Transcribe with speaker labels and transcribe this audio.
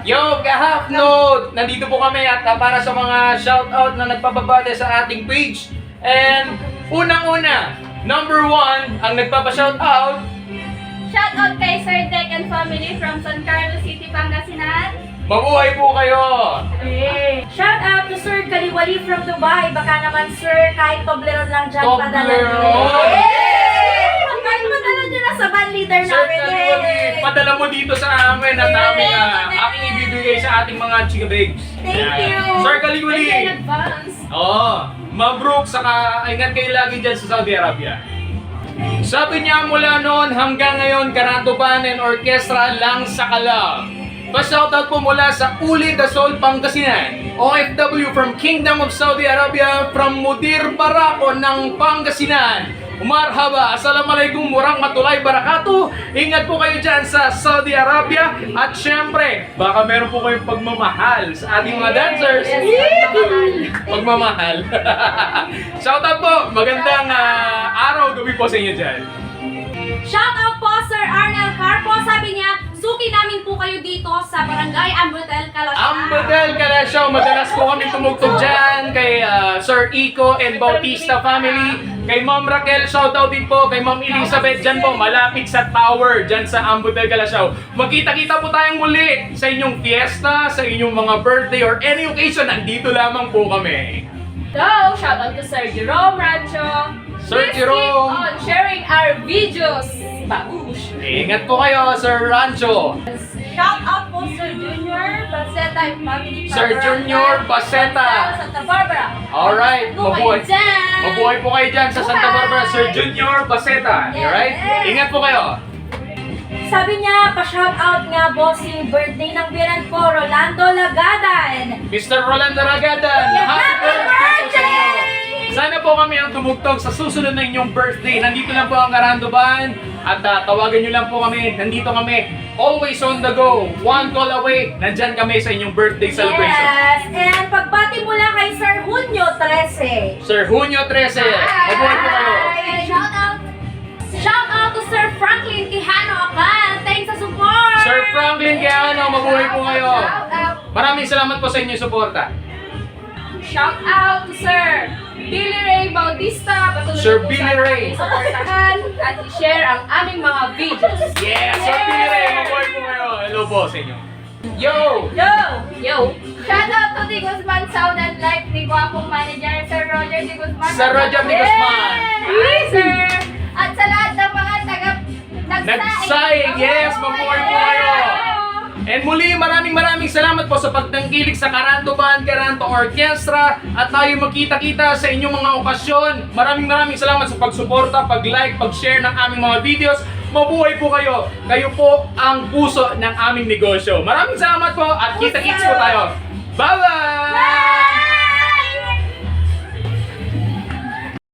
Speaker 1: Yo, ka-half note! Nandito po kami at para sa mga shoutout na nagpapabate sa ating page. And unang-una, number 1, ang nagpapa-shoutout.
Speaker 2: Shoutout kay Sir Dek and family from San Carlos City, Pangasinan.
Speaker 1: Mabuhay po kayo!
Speaker 3: Shout out to Sir Kaliwali from Dubai. Baka naman Sir, kahit Toblerone lang dyan, padala
Speaker 1: Toblerone!
Speaker 3: Kahit padala nyo na sa band leader
Speaker 1: Sir
Speaker 3: namin.
Speaker 1: Kaliwali, padala mo dito sa amin at amin aking ibibigay sa ating mga chika babes.
Speaker 3: Thank you.
Speaker 1: Sir Kaliwali!
Speaker 2: In advance.
Speaker 1: Mabruk, saka ingat kayo lagi dyan sa Saudi Arabia. Sabi niya mula noon hanggang ngayon, Caranto Orchestra lang sa kalam. Pa-shoutout po mula sa Uli Dasol, Pangasinan. OFW from Kingdom of Saudi Arabia, from Mudir Barako ng Pangasinan. Marhaba, assalamualaikum warahmatullahi wabarakatuh. Ingat po kayo dyan sa Saudi Arabia. At syempre, baka meron po kayong pagmamahal sa ating mga dancers. Pagmamahal. Shoutout po, magandang araw, gabi po sa inyo dyan.
Speaker 3: Shout out po Sir Arnel Carpo. Sabi niya, suki namin po kayo dito sa Barangay Ambutel, Kalasyaw.
Speaker 1: Ambutel, Kalasyaw. Madalas po kami tumugtog dyan kay Sir Iko and Bautista family. Kay Ma'am Raquel, shoutout din po. Kay Ma'am Elizabeth, dyan po, malapit sa tower, dyan sa Ambutel, Kalasyaw. Magkita-kita po tayong muli sa inyong fiesta, sa inyong mga birthday or any occasion. Nandito lamang po kami.
Speaker 2: So, shoutout to Sir Jerome Rancho.
Speaker 1: Sir
Speaker 2: Please
Speaker 1: Jerome.
Speaker 2: keep on sharing our videos. Babush.
Speaker 1: Ingat po kayo, Sir Rancho.
Speaker 3: Shout out po Sir Junior
Speaker 2: Baseta and family.
Speaker 1: Sir Junior Baseta.
Speaker 2: Santa Barbara.
Speaker 1: Alright, mabuhay.
Speaker 2: Dyan.
Speaker 1: Mabuhay po kayo dyan sa Santa Barbara, Sir Junior Baseta. Alright? Ingat po kayo.
Speaker 3: Sabi niya, pa-shout out nga bossing birthday ng biran ko, Rolando Lagadan.
Speaker 1: Mr. Rolando Ragadan, happy birthday po sa inyo! Sana po kami ang tumugtog sa susunod na inyong birthday. Nandito lang po ang Caranto Band at tawagan nyo lang po kami. Nandito kami, always on the go. One call away, nandyan kami sa inyong birthday celebration.
Speaker 3: Yes, and pagbati mula kay Sir Junio 13.
Speaker 1: Sir Junio 13, mabuhay po kayo.
Speaker 3: Hi. Shout out to Sir Franklin Quijano Akan. Thanks sa support.
Speaker 1: Sir Franklin Quijano, mabuhay po kayo. Maraming salamat po sa inyong suporta.
Speaker 2: Shout out to Sir Billy Ray Bautista. Patuloy
Speaker 1: Sir
Speaker 2: po
Speaker 1: Billy
Speaker 2: sana
Speaker 1: Ray.
Speaker 2: supportahan at i-share ang aming mga videos.
Speaker 1: Yes, Sir Billy Ray, mabuhay po kayo. Hello po sa inyo. Yo!
Speaker 2: Yo! Shout out to Di Guzman Sound and Light, Di Guapong Manager, Sir Roger Di Guzman.
Speaker 1: Sir Roger Di Guzman.
Speaker 2: Hi, sir! At sa lahat ng mga
Speaker 1: Nagsaing, yes, mabuhay po kayo. And muli, maraming salamat po sa pagtangkilik sa Caranto Band, Caranto Orchestra at tayo magkita-kita sa inyong mga okasyon. Maraming salamat sa pagsuporta, pag-like, pag-share ng aming mga videos. Mabuhay po kayo. Kayo po ang puso ng aming negosyo. Maraming salamat po at kita-kits po tayo. Bye-bye!